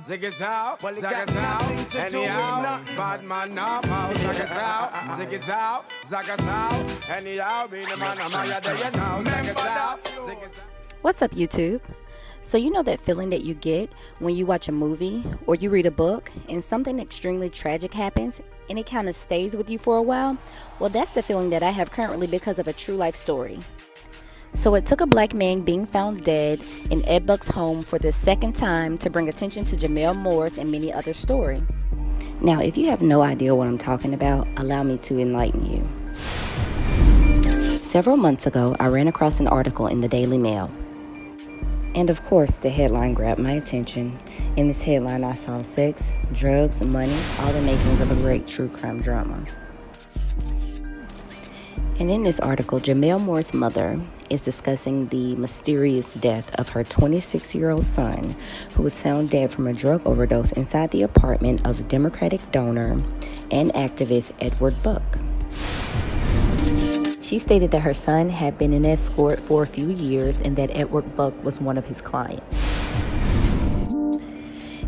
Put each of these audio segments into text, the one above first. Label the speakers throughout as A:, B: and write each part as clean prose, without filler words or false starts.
A: Zig it out, zag it out, anyhow, bad man now, zag it out, zig it out, zag it out, anyhow, be the man, I'm out there now, zag it out, zig it out.
B: What's up, YouTube? So you know that feeling that you get when you watch a movie or you read a book and something extremely tragic happens and it kind of stays with you for a while? Well, that's the feeling that I have currently because of a true life story. So it took a black man being found dead in Ed Buck's home for the second time to bring attention to Gemmel Moore's and many others' story. Now, if you have no idea what I'm talking about, allow me to enlighten you. Several months ago, I ran across an article in the Daily Mail. And of course, the headline grabbed my attention. In this headline, I saw sex, drugs, money, all the makings of a great true crime drama. And in this article, Gemmel Moore's mother is discussing the mysterious death of her 26-year-old son, who was found dead from a drug overdose inside the apartment of Democratic donor and activist Edward Buck. She stated that her son had been an escort for a few years and that Edward Buck was one of his clients.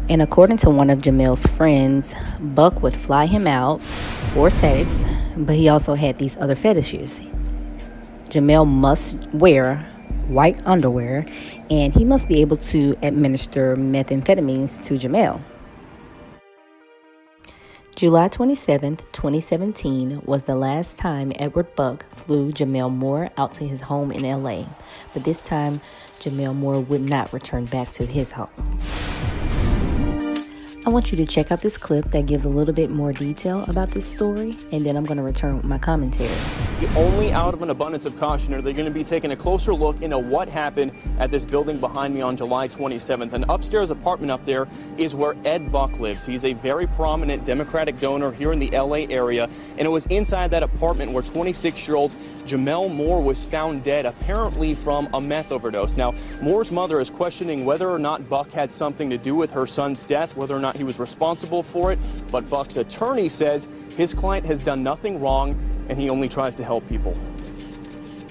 B: And according to one of Gemmel's friends, Buck would fly him out for sex, but he also had these other fetishes. Gemmel must wear white underwear, and he must be able to administer methamphetamines to Gemmel. July 27, 2017 was the last time Edward Buck flew Gemmel Moore out to his home in LA, but this time Gemmel Moore would not return back to his home. I want you to check out this clip that gives a little bit more detail about this story, and then I'm going to return with my commentary.
C: Only out of an abundance of caution are they going to be taking a closer look into what happened at this building behind me on July 27th. An upstairs apartment up there is where Ed Buck lives. He's a very prominent Democratic donor here in the LA area, and it was inside that apartment where 26-year-old Gemmel Moore was found dead, apparently from a meth overdose. Now, Moore's mother is questioning whether or not Buck had something to do with her son's death, whether or not he was responsible for it, but Buck's attorney says his client has done nothing wrong and he only tries to help people.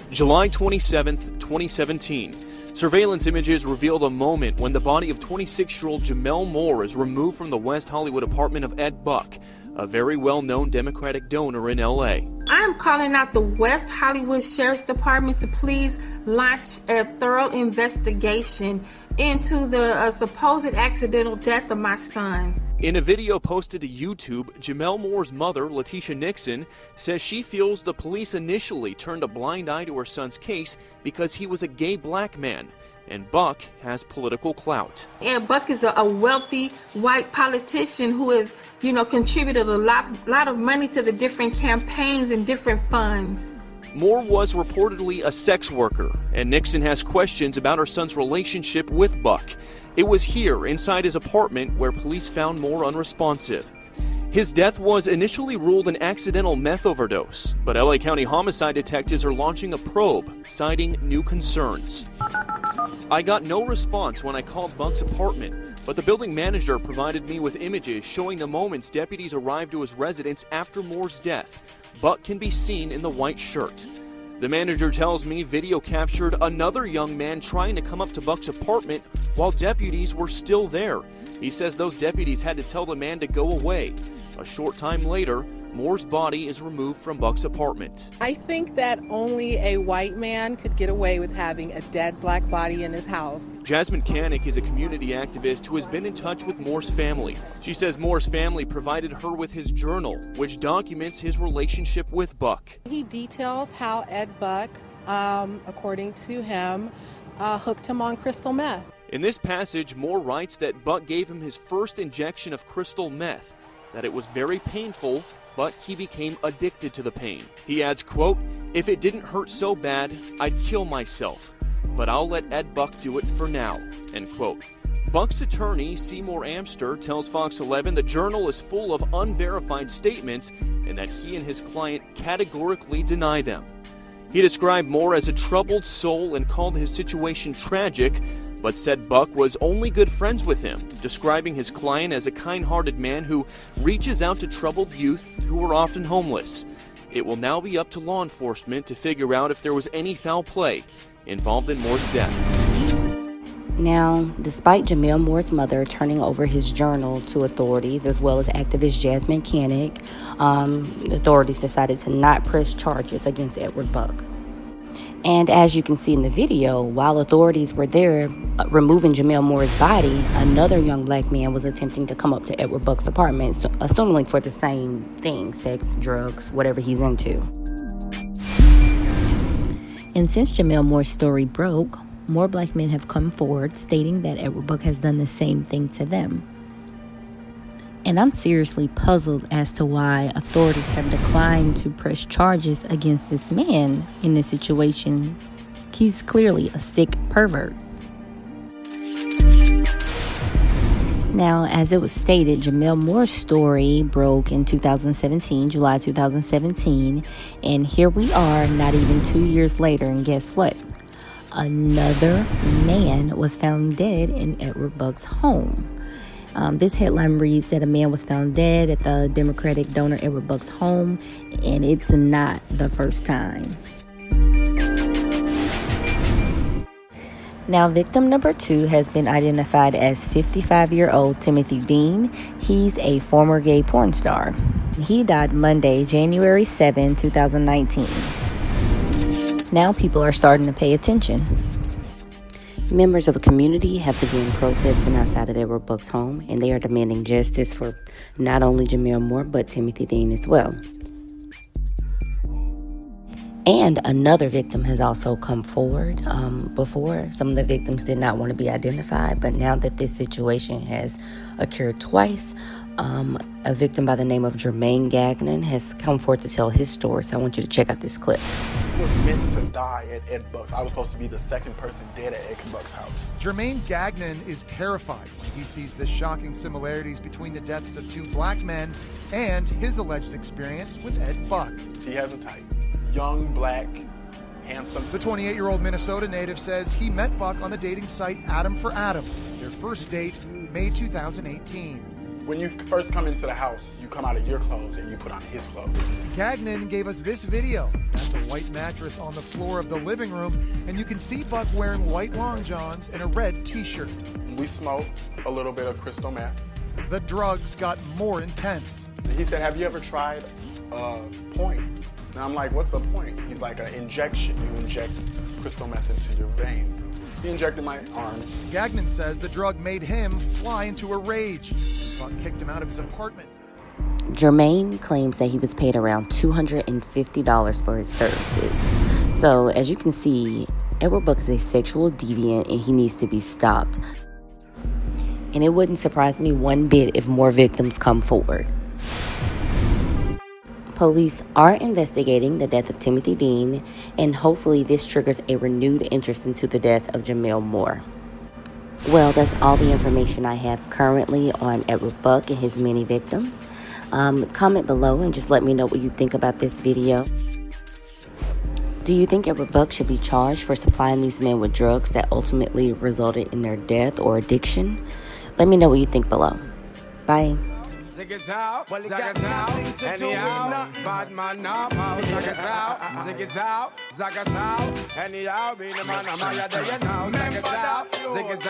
C: July 27th, 2017. Surveillance images revealed a moment when the body of 26-year-old Gemmel Moore is removed from the West Hollywood apartment of Ed Buck, a very well-known Democratic donor in LA.
D: I am calling out the West Hollywood Sheriff's Department to please launch a thorough investigation into the supposed accidental death of my son.
C: In a video posted to YouTube, Gemmel Moore's mother, Letitia Nixon, says she feels the police initially turned a blind eye to her son's case because he was a gay black man, and Buck has political clout.
D: And Buck is a wealthy white politician who has, contributed a lot of money to the different campaigns and different funds.
C: Moore was reportedly a sex worker, and Nixon has questions about her son's relationship with Buck. It was here, inside his apartment, where police found Moore unresponsive. His death was initially ruled an accidental meth overdose, but LA County homicide detectives are launching a probe, citing new concerns. I got no response when I called Buck's apartment, but the building manager provided me with images showing the moments deputies arrived to his residence after Moore's death. Buck can be seen in the white shirt. The manager tells me video captured another young man trying to come up to Buck's apartment while deputies were still there. He says those deputies had to tell the man to go away. A short time later, Moore's body is removed from Buck's apartment.
E: I think that only a white man could get away with having a dead black body in his house.
C: Jasmine Canick is a community activist who has been in touch with Moore's family. She says Moore's family provided her with his journal, which documents his relationship with Buck.
E: He details how Ed Buck, according to him, hooked him on crystal meth.
C: In this passage, Moore writes that Buck gave him his first injection of crystal meth, that it was very painful, but he became addicted to the pain. He adds, quote, "If it didn't hurt so bad, I'd kill myself, but I'll let Ed Buck do it for now," end quote. Buck's attorney, Seymour Amster, tells Fox 11 the journal is full of unverified statements and that he and his client categorically deny them. He described Moore as a troubled soul and called his situation tragic, but said Buck was only good friends with him, describing his client as a kind-hearted man who reaches out to troubled youth who are often homeless. It will now be up to law enforcement to figure out if there was any foul play involved in Moore's death.
B: Now, despite Gemmel Moore's mother turning over his journal to authorities, as well as activist Jasmine Koenig, the authorities decided to not press charges against Edward Buck. And as you can see in the video, while authorities were there removing Gemmel Moore's body, another young black man was attempting to come up to Edward Buck's apartment, assuming for the same thing, sex, drugs, whatever he's into. And since Gemmel Moore's story broke, more black men have come forward stating that Edward Buck has done the same thing to them. And I'm seriously puzzled as to why authorities have declined to press charges against this man in this situation. He's clearly a sick pervert. Now, as it was stated, Gemmel Moore's story broke in 2017, July 2017, and here we are not even 2 years later, and guess what? Another man was found dead in Edward Buck's home. This headline reads that a man was found dead at the Democratic donor Edward Buck's home, and it's not the first time. Now, victim number 2 has been identified as 55-year-old Timothy Dean. He's a former gay porn star. He died Monday, January 7, 2019. Now people are starting to pay attention. Members of the community have begun protesting outside of Edward Buck's home, and they are demanding justice for not only Gemmel Moore, but Timothy Dean as well. And another victim has also come forward. Before, some of the victims did not want to be identified, but now that this situation has occurred twice, a victim by the name of Jermaine Gagnon has come forward to tell his story. So I want you to check out this clip.
F: I was meant to die at Ed Buck's. I was supposed to be the second person dead at Ed Buck's house.
G: Jermaine Gagnon is terrified when he sees the shocking similarities between the deaths of 2 black men and his alleged experience with Ed Buck.
F: He has a type. Young, black, handsome.
G: The 28-year-old Minnesota native says he met Buck on the dating site Adam for Adam. Their first date, May 2018.
F: When you first come into the house, you come out of your clothes and you put on his clothes.
G: Gagnon gave us this video. That's a white mattress on the floor of the living room, and you can see Buck wearing white long johns and a red t-shirt.
F: We smoked a little bit of crystal meth.
G: The drugs got more intense.
F: He said, have you ever tried a point? And I'm like, what's the point? He's like, an injection. You inject crystal meth into your vein. He injected my arm.
G: Gagnon says the drug made him fly into a rage. Buck kicked him out of his apartment.
B: Jermaine claims that he was paid around $250 for his services. So, as you can see, Edward Buck is a sexual deviant and he needs to be stopped. And it wouldn't surprise me one bit if more victims come forward. Police are investigating the death of Timothy Dean, and hopefully this triggers a renewed interest into the death of Gemmel Moore. Well, that's all the information I have currently on Edward Buck and his many victims. Comment below and just let me know what you think about this video. Do you think Edward Buck should be charged for supplying these men with drugs that ultimately resulted in their death or addiction? Let me know what you think below. Bye.
A: Zig is out, well, zag is out, anyhow, bad man now, zag is out, zig is out, zag is out, anyhow, be the man, I'm out, there you know, zag is out, zig is out.